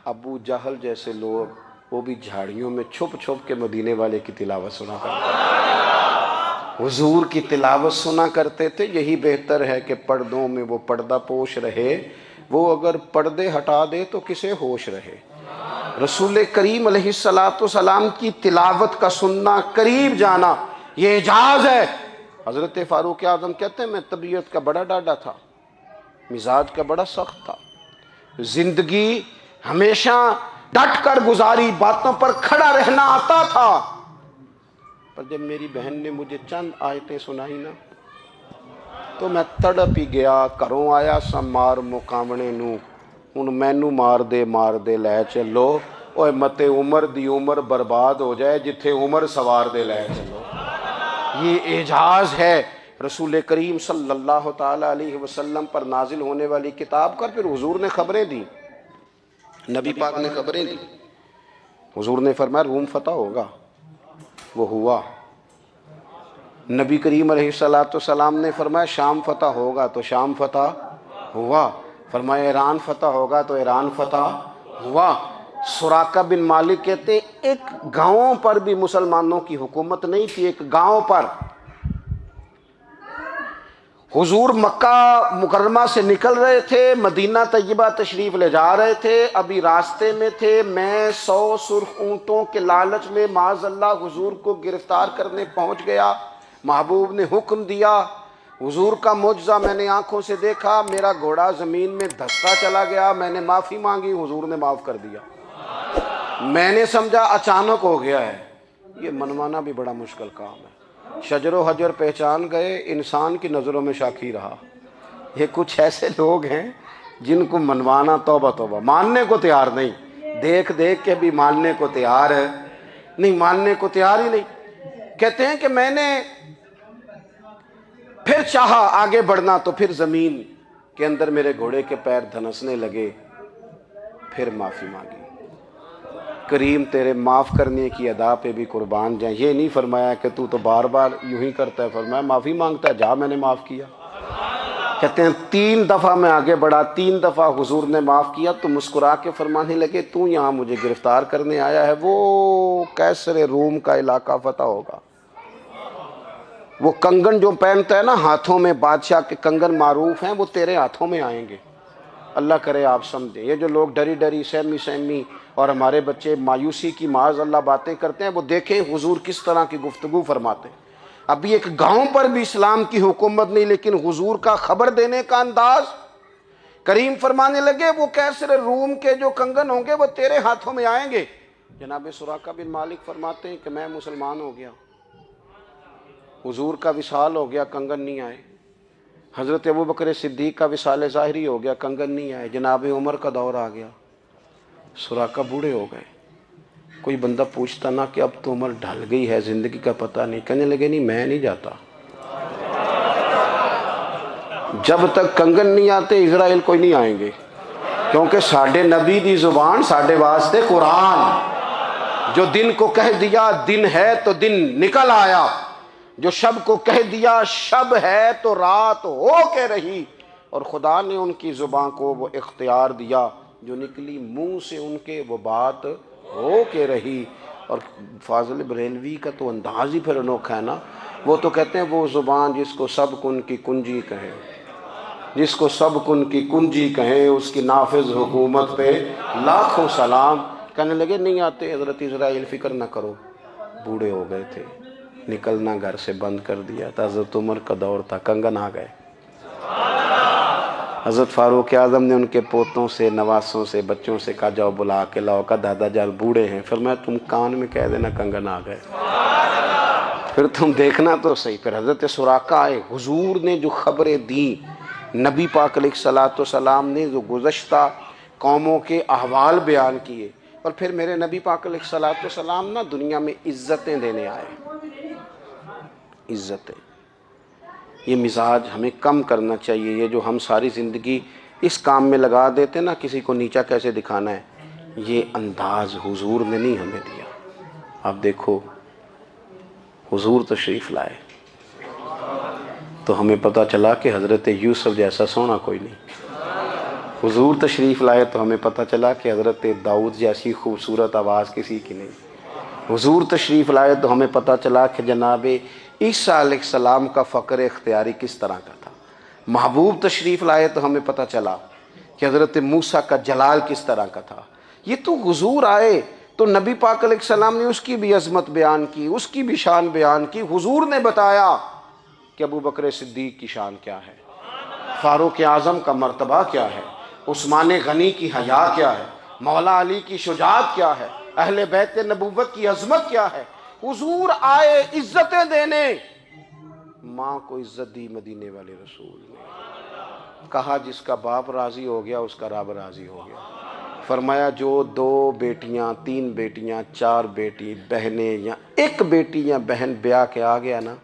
ابو جہل جیسے لوگ وہ بھی جھاڑیوں میں چھپ چھپ کے مدینے والے کی تلاوت سنا کرتے تھے، حضور کی تلاوت سنا کرتے تھے۔ یہی بہتر ہے کہ پردوں میں وہ پردہ پوش رہے، وہ اگر پردے ہٹا دے تو کسے ہوش رہے۔ رسول کریم علیہ السلام کی تلاوت کا سننا، قریب جانا، یہ اعجاز ہے۔ حضرت فاروق اعظم کہتے ہیں میں طبیعت کا بڑا ڈاڈا تھا، مزاج کا بڑا سخت تھا، زندگی ہمیشہ ڈٹ کر گزاری، باتوں پر کھڑا رہنا آتا تھا، پر جب میری بہن نے مجھے چند آیتیں سنائی نا تو میں تڑپ ہی گیا۔ کروں آیا سا مار مقامنے نو، ہن مینو مار دے لے چلو، اوے متے عمر دی عمر برباد ہو جائے جتھے عمر سوار دے لے چلو۔ یہ اعجاز ہے رسول کریم صلی اللہ تعالی علیہ وسلم پر نازل ہونے والی کتاب کا۔ پھر حضور نے خبریں دی، نبی پاک نے خبریں دی حضور نے فرمایا روم فتح ہوگا، وہ ہوا۔ نبی کریم علیہ السلام نے فرمایا شام فتح ہوگا، تو شام فتح ہوا۔ فرمایا ایران فتح ہوگا، تو ایران فتح ہوا۔ سراقہ بن مالک کہتے ہیں ایک گاؤں پر بھی مسلمانوں کی حکومت نہیں تھی، ایک گاؤں پر۔ حضور مکہ مکرمہ سے نکل رہے تھے، مدینہ طیبہ تشریف لے جا رہے تھے، ابھی راستے میں تھے، میں 100 سرخ اونٹوں کے لالچ میں معاذ اللہ حضور کو گرفتار کرنے پہنچ گیا۔ محبوب نے حکم دیا، حضور کا معجزہ میں نے آنکھوں سے دیکھا، میرا گھوڑا زمین میں دھستا چلا گیا، میں نے معافی مانگی، حضور نے معاف کر دیا۔ میں نے سمجھا اچانک ہو گیا ہے۔ یہ منوانا بھی بڑا مشکل کام ہے۔ شجر و حجر پہچان گئے، انسان کی نظروں میں شاکی رہا۔ یہ کچھ ایسے لوگ ہیں جن کو منوانا توبہ توبہ، ماننے کو تیار نہیں، دیکھ دیکھ کے بھی ماننے کو تیار ہے نہیں، ماننے کو تیار ہی نہیں۔ کہتے ہیں کہ میں نے پھر چاہا آگے بڑھنا، تو پھر زمین کے اندر میرے گھوڑے کے پیر دھنسنے لگے، پھر معافی مانگی۔ کریم تیرے معاف کرنے کی ادا پہ بھی قربان جائیں۔ یہ نہیں فرمایا کہ تو بار بار یوں ہی کرتا ہے، فرمایا معافی مانگتا ہے، جا میں نے معاف کیا۔ کہتے ہیں 3 دفعہ میں آگے بڑھا، 3 دفعہ حضور نے معاف کیا، تو مسکرا کے فرمانے لگے تو یہاں مجھے گرفتار کرنے آیا ہے، وہ کیسر روم کا علاقہ فتح ہوگا۔ وہ کنگن جو پہنتا ہے نا ہاتھوں میں، بادشاہ کے کنگن معروف ہیں، وہ تیرے ہاتھوں میں آئیں گے۔ اللہ کرے آپ سمجھیں۔ یہ جو لوگ ڈری ڈری سہمی سہمی اور ہمارے بچے مایوسی کی معاذ اللہ باتیں کرتے ہیں، وہ دیکھیں حضور کس طرح کی گفتگو فرماتے ہیں۔ ابھی ایک گاؤں پر بھی اسلام کی حکومت نہیں، لیکن حضور کا خبر دینے کا انداز۔ کریم فرمانے لگے وہ کیسر روم کے جو کنگن ہوں گے وہ تیرے ہاتھوں میں آئیں گے۔ جناب سراقہ بن مالک فرماتے ہیں کہ میں مسلمان ہو گیا، حضور کا وصال ہو گیا، کنگن نہیں آئے۔ حضرت ابوبکر صدیق کا وصال ظاہری ہو گیا، کنگن نہیں آئے۔ جناب عمر کا دور آ گیا، سراقہ بوڑھے ہو گئے۔ کوئی بندہ پوچھتا نا کہ اب تو عمر ڈھل گئی ہے، زندگی کا پتہ نہیں، کہنے لگے نہیں میں نہیں جاتا، جب تک کنگن نہیں آتے اسرائیل کوئی نہیں آئیں گے، کیونکہ ساڈے نبی دی زبان ساڈے واسطے قرآن۔ جو دن کو کہہ دیا دن ہے تو دن نکل آیا، جو شب کو کہہ دیا شب ہے تو رات ہو کے رہی، اور خدا نے ان کی زبان کو وہ اختیار دیا، جو نکلی منہ سے ان کے وہ بات ہو کے رہی۔ اور فاضل بریلوی کا تو انداز ہی پھر انوکھا ہے نا، وہ تو کہتے ہیں وہ زبان جس کو سب کن کی کنجی کہیں، جس کو سب کن کی کنجی کہیں، اس کی نافذ حکومت پہ لاکھوں سلام۔ کہنے لگے نہیں آتے حضرت اسرائیل، فکر نہ کرو، بوڑھے ہو گئے تھے، نکلنا گھر سے بند کر دیا تھا، حضرت عمر کا دور تھا، کنگن آ گئے۔ حضرت فاروق اعظم نے ان کے پوتوں سے، نواسوں سے، بچوں سے کہا جاؤ بلا کے لاؤ، کا دادا جان بوڑھے ہیں، فرمایا تم کان میں کہہ دینا کنگن آ گئے، پھر تم دیکھنا تو صحیح۔ پھر حضرت سراقہ آئے، حضور نے جو خبریں دیں، نبی پاک علیہ السلام نے جو گزشتہ قوموں کے احوال بیان کیے، اور پھر میرے نبی پاک علیہ السلام نا دنیا میں عزتیں دینے آئے، عزتیں۔ یہ مزاج ہمیں کم کرنا چاہیے، یہ جو ہم ساری زندگی اس کام میں لگا دیتے نا کسی کو نیچا کیسے دکھانا ہے، یہ انداز حضور نے نہیں ہمیں دیا۔ آپ دیکھو حضور تشریف لائے تو ہمیں پتہ چلا کہ حضرت یوسف جیسا سونا کوئی نہیں، حضور تشریف لائے تو ہمیں پتہ چلا کہ حضرت داؤد جیسی خوبصورت آواز کسی کی نہیں، حضور تشریف لائے تو ہمیں پتہ چلا کہ جناب عیسیٰ علیہ السلام کا فقر اختیاری کس طرح کا تھا، محبوب تشریف لائے تو ہمیں پتہ چلا کہ حضرت موسیٰ کا جلال کس طرح کا تھا۔ یہ تو حضور آئے تو نبی پاک علیہ السلام نے اس کی بھی عظمت بیان کی، اس کی بھی شان بیان کی، حضور نے بتایا کہ ابوبکر صدیق کی شان کیا ہے، فاروق اعظم کا مرتبہ کیا ہے، عثمان غنی کی حیا کیا ہے، مولا علی کی شجاعت کیا ہے، اہل بیت نبوت کی عظمت کیا ہے۔ حضور آئے عزتیں دینے، ماں کو عزت دی مدینے والے رسول نے، کہا جس کا باپ راضی ہو گیا اس کا رب راضی ہو گیا۔ فرمایا جو 2 بیٹیاں 3 بیٹیاں 4 بیٹی بہنیں یا 1 بیٹی یا بہن بیاہ کے آ گیا نا،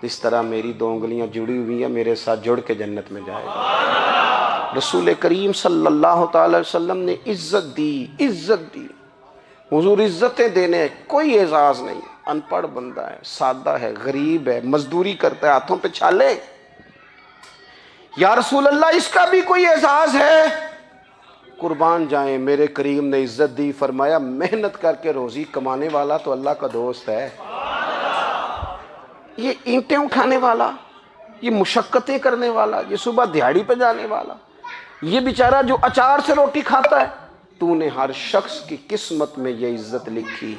اس طرح میری 2 انگلیاں جڑی ہوئی ہیں، میرے ساتھ جڑ کے جنت میں جائے گا۔ رسول کریم صلی اللہ تعالی وسلم نے عزت دی، عزت دی۔ حضور عزتیں دینے، کوئی اعزاز نہیں، ان پڑھ بندہ ہے، سادہ ہے، غریب ہے، مزدوری کرتا ہے، ہاتھوں پہ چھالے، یا رسول اللہ اس کا بھی کوئی اعزاز ہے؟ قربان جائیں، میرے کریم نے عزت دی، فرمایا محنت کر کے روزی کمانے والا تو اللہ کا دوست ہے، یہ اینٹیں اٹھانے والا، یہ مشقتیں کرنے والا، یہ صبح دیہڑی پہ جانے والا، یہ بیچارہ جو اچار سے روٹی کھاتا ہے، تو نے ہر شخص کی قسمت میں یہ عزت لکھی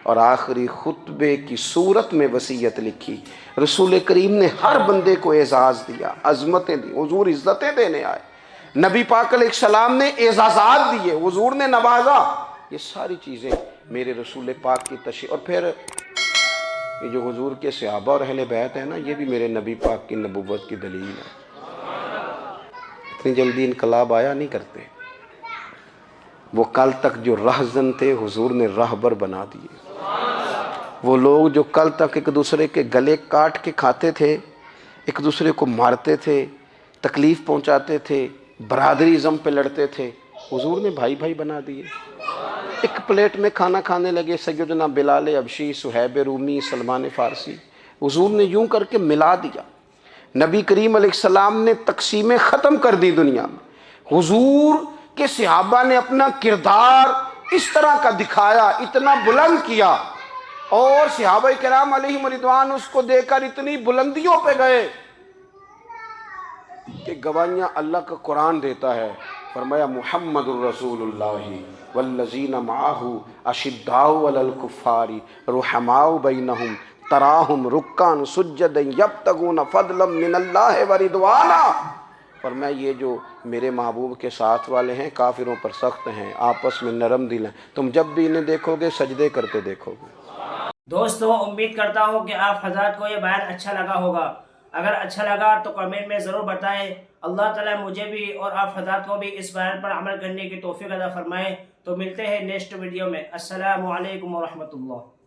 اور آخری خطبے کی صورت میں وصیت لکھی۔ رسول کریم نے ہر بندے کو اعزاز دیا، عظمتیں دی، حضور عزتیں دینے آئے، نبی پاک علیہ السلام نے اعزازات دیے، حضور نے نوازا، یہ ساری چیزیں میرے رسول پاک کی تشریح۔ اور پھر یہ جو حضور کے صحابہ اور اہل بیت ہیں نا، یہ بھی میرے نبی پاک کی نبوت کی دلیل ہے۔ اتنی جلدی انقلاب آیا نہیں کرتے، وہ کل تک جو رہزن تھے حضور نے راہبر بنا دیے، وہ لوگ جو کل تک ایک دوسرے کے گلے کاٹ کے کھاتے تھے، ایک دوسرے کو مارتے تھے، تکلیف پہنچاتے تھے، برادری ازم پہ لڑتے تھے، حضور نے بھائی بھائی بنا دیے، ایک پلیٹ میں کھانا کھانے لگے، سیدنا بلال حبشی، صہیب رومی، سلمان فارسی، حضور نے یوں کر کے ملا دیا۔ نبی کریم علیہ السلام نے تقسیمیں ختم کر دی دنیا میں، حضور کے صحابہ نے اپنا کردار اس طرح کا دکھایا، اتنا بلند کیا، اور صحابہ کرام علیہم رضوان اس کو دیکھ کر اتنی بلندیوں پہ گئے کہ گواہیاں اللہ کا قرآن دیتا ہے، فرمایا محمد الرسول اللہ والذین معہ اشداء علی الکفار رحماء بینہم تراہم رکعا سجدا یبتغون فضلا من اللہ ورضوانا۔ فرمایا یہ جو میرے محبوب کے ساتھ والے ہیں کافروں پر سخت ہیں، آپس میں نرم دل ہیں، تم جب بھی انہیں دیکھو گے سجدے کرتے دیکھو گے۔ دوستو امید کرتا ہوں کہ آپ حضرات کو یہ بیان اچھا لگا ہوگا، اگر اچھا لگا تو کمنٹ میں ضرور بتائیں۔ اللہ تعالیٰ مجھے بھی اور آپ حضرات کو بھی اس بیان پر عمل کرنے کی توفیق عطا فرمائے۔ تو ملتے ہیں نیکسٹ ویڈیو میں۔ السلام علیکم ورحمۃ اللہ۔